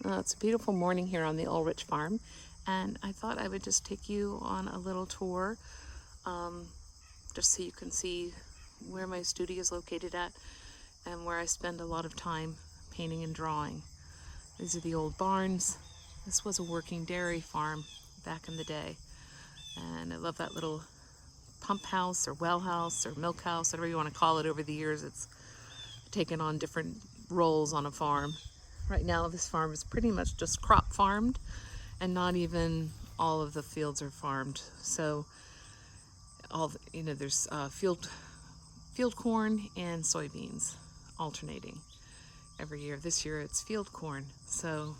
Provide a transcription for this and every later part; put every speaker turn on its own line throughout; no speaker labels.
It's a beautiful morning here on the Ulrich Farm, and I thought I would just take you on a little tour, just so you can see where my studio is located at and where I spend a lot of time painting and drawing. These are the old barns. This was a working dairy farm back in the day, and I love that little pump house or well house or milk house, whatever you want to call it. Over the years, it's taken on different roles on a farm. Right now, this farm is pretty much just crop farmed, and not even all of the fields are farmed. So, there's field corn and soybeans alternating every year. This year, it's field corn, so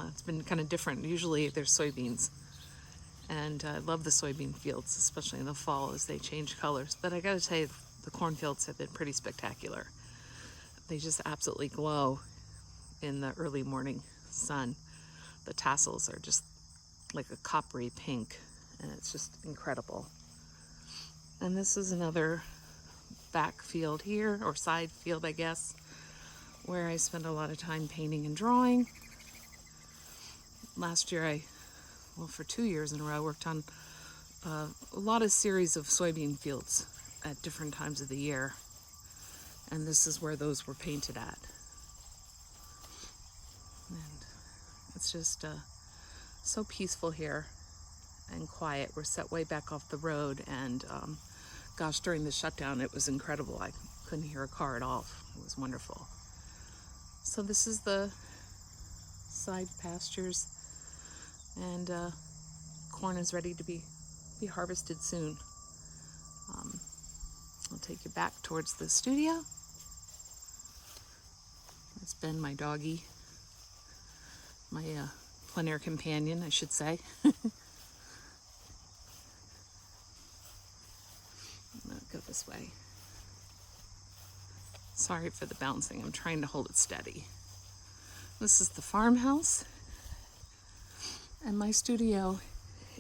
it's been kind of different. Usually, there's soybeans, and I love the soybean fields, especially in the fall as they change colors. But I got to tell you, the cornfields have been pretty spectacular. They just absolutely glow in the early morning sun. The tassels are just like a coppery pink, and it's just incredible. And this is another back field here, or side field, I guess, where I spend a lot of time painting and drawing. Last year, for 2 years in a row, I worked on a lot of series of soybean fields at different times of the year. And this is where those were painted at. And it's just so peaceful here and quiet. We're set way back off the road, and gosh, during the shutdown, it was incredible. I couldn't hear a car at all. It was wonderful. So this is the side pastures, and corn is ready to be harvested soon. I'll take you back towards the studio. It's Ben, my doggie, my plein air companion, I should say. I'll go this way. Sorry for the bouncing. I'm trying to hold it steady. This is the farmhouse, and my studio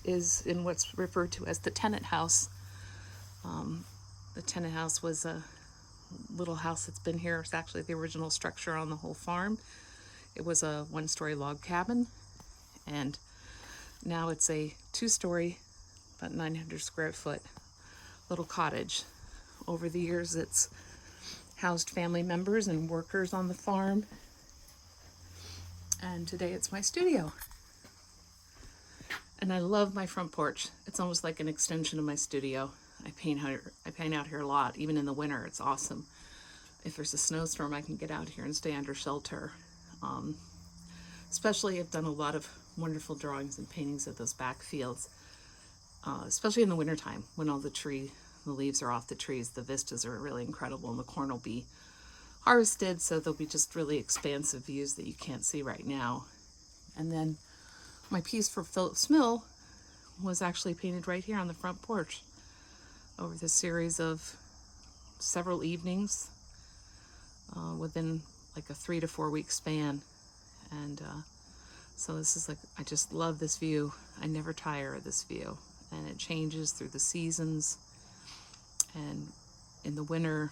is in what's referred to as the tenant house. The tenant house was a little house that's been here. It's actually the original structure on the whole farm. It was a one-story log cabin, and now it's a 2-story, about 900 square foot little cottage. Over the years, it's housed family members and workers on the farm, and today it's my studio. And I love my front porch. It's almost like an extension of my studio. I paint out here a lot, even in the winter. It's awesome. If there's a snowstorm, I can get out here and stay under shelter. Especially, I've done a lot of wonderful drawings and paintings of those back fields, especially in the wintertime when all the leaves are off the trees. The vistas are really incredible, and the corn will be harvested, so there'll be just really expansive views that you can't see right now. And then my piece for Phillips Mill was actually painted right here on the front porch over the series of several evenings within like a 3 to 4 week span. And so this is I just love this view. I never tire of this view, and it changes through the seasons. And in the winter,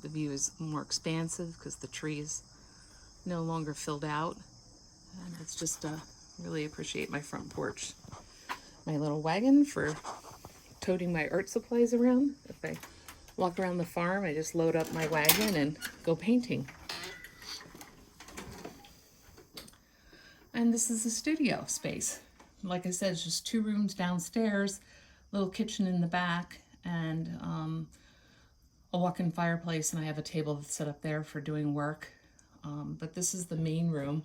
the view is more expansive because the trees no longer filled out. And it's just really appreciate my front porch. My little wagon for toting my art supplies around. If I walk around the farm, I just load up my wagon and go painting. And this is the studio space. Like I said, it's just 2 rooms downstairs, little kitchen in the back, and a walk-in fireplace, and I have a table that's set up there for doing work. But this is the main room.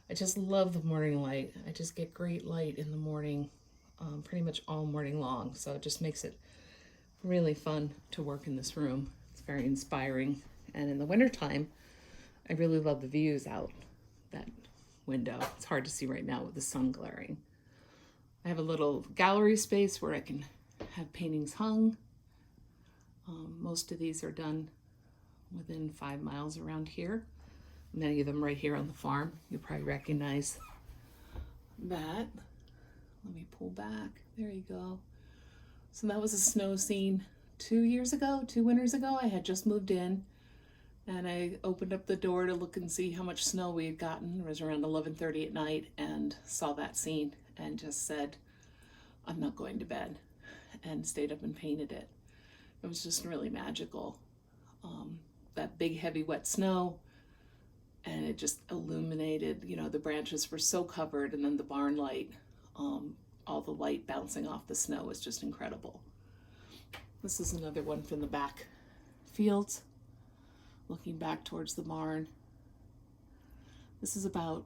I just love the morning light. I just get great light in the morning, pretty much all morning long. So it just makes it really fun to work in this room. It's very inspiring. And in the wintertime, I really love the views out that window. It's hard to see right now with the sun glaring. I have a little gallery space where I can have paintings hung. Most of these are done within 5 miles around here. Many of them right here on the farm. You'll probably recognize that. Let me pull back. There you go. So that was a snow scene 2 winters ago. I had just moved in, And I opened up the door to look and see how much snow we had gotten. It was around 11:30 at night, and saw that scene and just said, I'm not going to bed, and stayed up and painted it. It was just really magical. That big, heavy, wet snow, and it just illuminated, the branches were so covered, and then the barn light, all the light bouncing off the snow was just incredible. This is another one from the back fields, looking back towards the barn. This is about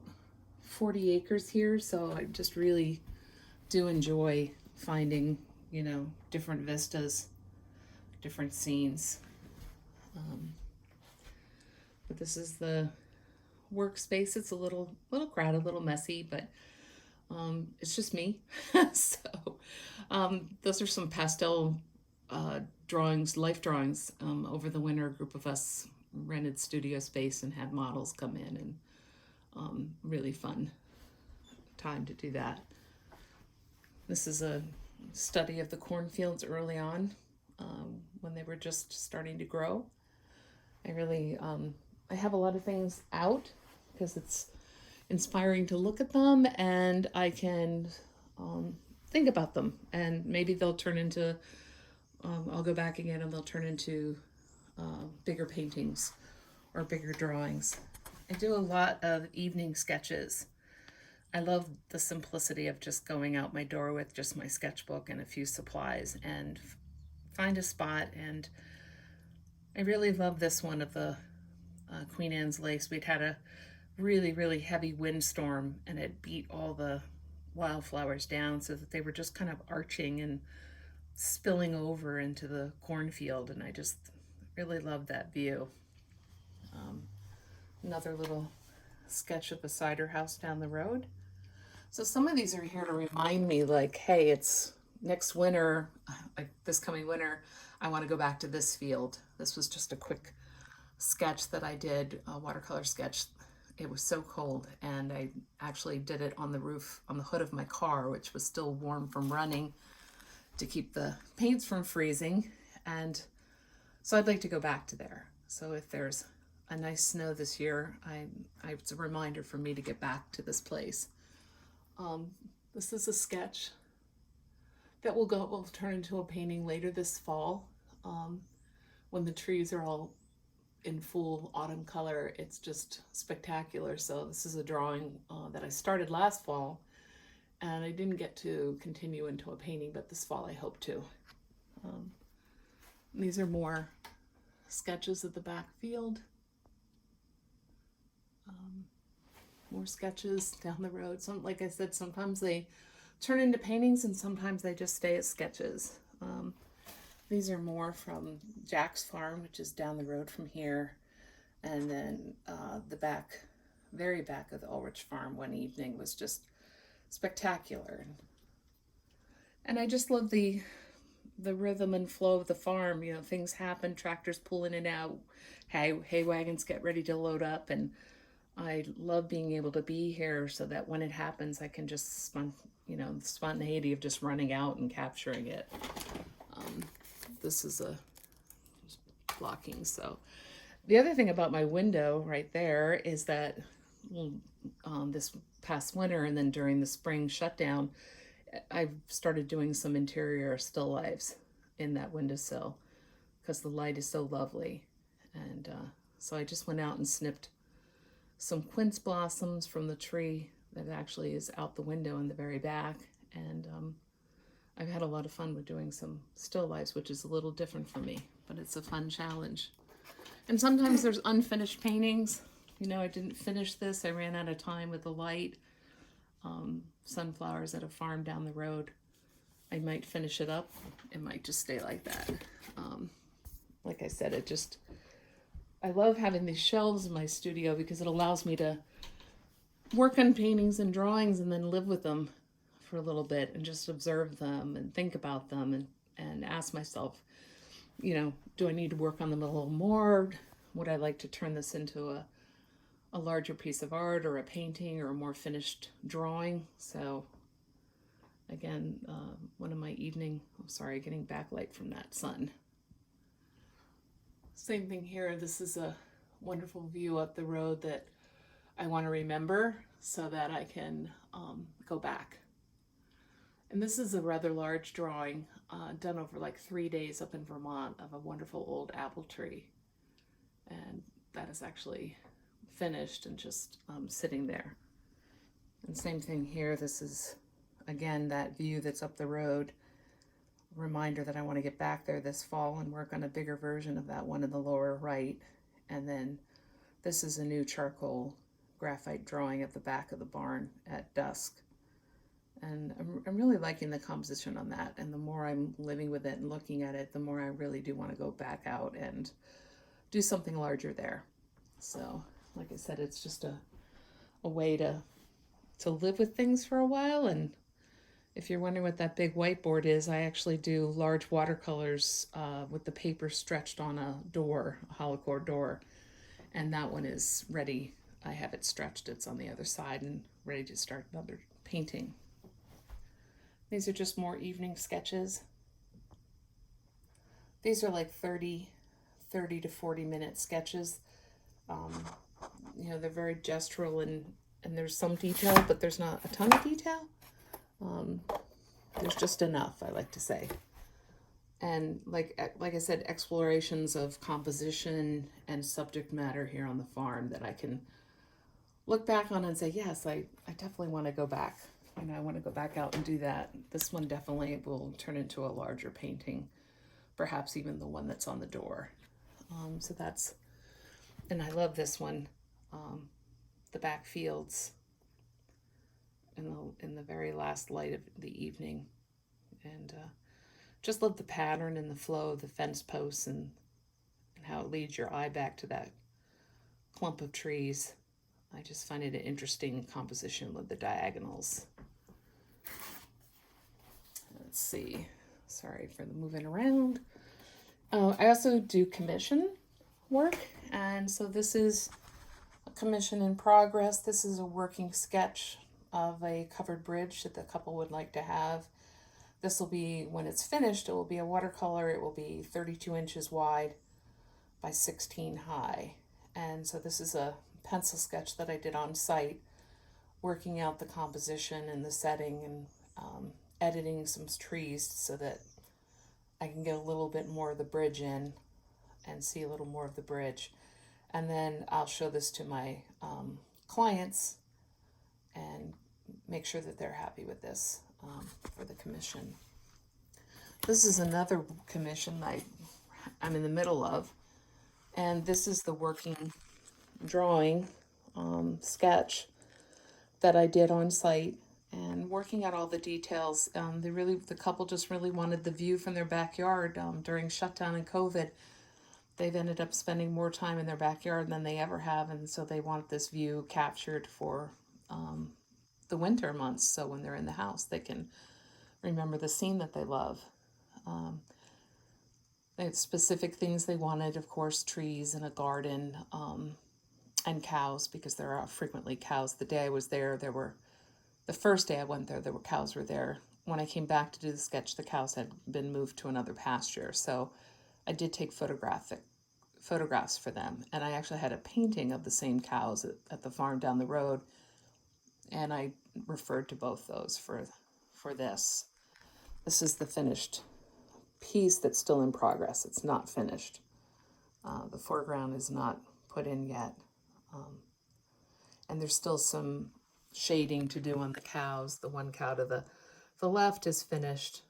40 acres here, so I just really do enjoy finding, different vistas, different scenes. But this is the workspace. It's a little crowded, a little messy, but it's just me. So those are some pastel drawings, life drawings. Over the winter, a group of us rented studio space and had models come in, and really fun time to do that. This is a study of the cornfields early on, when they were just starting to grow. I have a lot of things out because it's inspiring to look at them, and I can think about them, and maybe they'll turn into, I'll go back again and they'll turn into bigger paintings or bigger drawings. I do a lot of evening sketches. I love the simplicity of just going out my door with just my sketchbook and a few supplies and find a spot. And I really love this one of the Queen Anne's lace. We'd had a really, really heavy windstorm, and it beat all the wildflowers down so that they were just kind of arching and spilling over into the cornfield, and I just really love that view. Another little sketch of a cider house down the road. So some of these are here to remind me, like, hey, it's next winter, like this coming winter, I want to go back to this field. This was just a quick sketch that I did, a watercolor sketch. It was so cold, and I actually did it on the roof, on the hood of my car, which was still warm from running, to keep the paints from freezing. And so I'd like to go back to there. So if there's a nice snow this year, it's a reminder for me to get back to this place. This is a sketch that will turn into a painting later this fall, when the trees are all in full autumn color. It's just spectacular. So this is a drawing that I started last fall, and I didn't get to continue into a painting, but this fall I hope to. These are more sketches of the backfield. More sketches down the road. Like I said, sometimes they turn into paintings, and sometimes they just stay as sketches. These are more from Jack's farm, which is down the road from here. And then the very back of the Ulrich Farm one evening was just spectacular. And I just love the rhythm and flow of the farm. Things happen, tractors pull in and out, hay wagons get ready to load up, and I love being able to be here so that when it happens, I can just, the spontaneity of just running out and capturing it. This is a blocking. So the other thing about my window right there is that this past winter and then during the spring shutdown, I've started doing some interior still lifes in that windowsill because the light is so lovely. And so I just went out and snipped some quince blossoms from the tree that actually is out the window in the very back. And I've had a lot of fun with doing some still lifes, which is a little different for me, but it's a fun challenge. And sometimes there's unfinished paintings. I didn't finish this. I ran out of time with the light. Sunflowers at a farm down the road. I might finish it up. It might just stay like that. Like I said, I love having these shelves in my studio because it allows me to work on paintings and drawings and then live with them for a little bit and just observe them and think about them and ask myself, do I need to work on them a little more? Would I like to turn this into a larger piece of art or a painting or a more finished drawing? So again, one of my getting backlight from that sun. Same thing here. This is a wonderful view up the road that I want to remember so that I can go back. And this is a rather large drawing done over like 3 days up in Vermont of a wonderful old apple tree. And that is actually finished and just sitting there. And same thing here. This is, again, that view that's up the road. Reminder that I want to get back there this fall and work on a bigger version of that one in the lower right. And then this is a new charcoal graphite drawing of the back of the barn at dusk. And I'm really liking the composition on that. And the more I'm living with it and looking at it, the more I really do want to go back out and do something larger there. So, like I said, it's just a way to live with things for a while. And if you're wondering what that big whiteboard is, I actually do large watercolors with the paper stretched on a door, a hollow core door. And that one is ready. I have it stretched. It's on the other side and ready to start another painting. These are just more evening sketches. These are like 30 to 40 minute sketches. They're very gestural and there's some detail, but there's not a ton of detail. There's just enough, I like to say. And like I said, explorations of composition and subject matter here on the farm that I can look back on and say, yes, I definitely want to go back. I want to go back out and do that. This one definitely will turn into a larger painting, perhaps even the one that's on the door. And I love this one, the back fields in the very last light of the evening. And just love the pattern and the flow of the fence posts and how it leads your eye back to that clump of trees. I just find it an interesting composition with the diagonals. Let's see. Sorry for the moving around. I also do commission work, and so this is a commission in progress. This is a working sketch of a covered bridge that the couple would like to have. This will be, when it's finished, it will be a watercolor. It will be 32 inches wide by 16 high. And so this is a pencil sketch that I did on site, working out the composition and the setting and editing some trees so that I can get a little bit more of the bridge in and see a little more of the bridge. And then I'll show this to my clients and make sure that they're happy with this for the commission. This is another commission I'm in the middle of, and this is the working drawing sketch that I did on site and working out all the details. The couple just really wanted the view from their backyard during shutdown and COVID. They've ended up spending more time in their backyard than they ever have, and so they want this view captured for the winter months, so when they're in the house they can remember the scene that they love. They had specific things they wanted, of course, trees and a garden, and cows, because there are frequently cows. The day I was there, the first day I went there, cows were there. When I came back to do the sketch, the cows had been moved to another pasture, so I did take photographs for them, and I actually had a painting of the same cows at the farm down the road, and I referred to both those for this. This is the finished piece that's still in progress. It's not finished. The foreground is not put in yet, and there's still some shading to do on the cows. The one cow to the left is finished.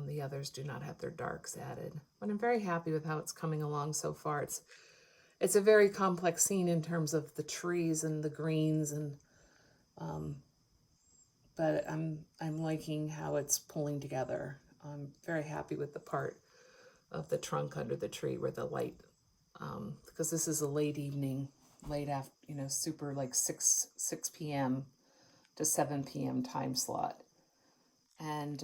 The others do not have their darks added, but I'm very happy with how it's coming along so far. It's a very complex scene in terms of the trees and the greens, and but I'm liking how it's pulling together. I'm very happy with the part of the trunk under the tree where the light, because this is a late evening, late after, super like 6 p.m. to 7 p.m. time slot. And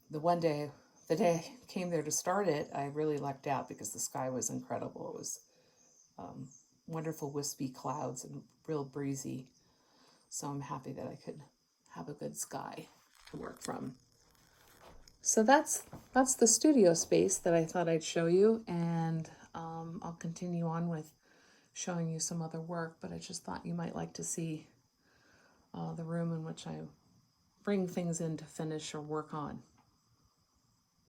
the day I came there to start it, I really lucked out because the sky was incredible. It was wonderful wispy clouds and real breezy. So I'm happy that I could have a good sky to work from. So that's the studio space that I thought I'd show you, and I'll continue on with showing you some other work, but I just thought you might like to see the room in which I bring things in to finish or work on.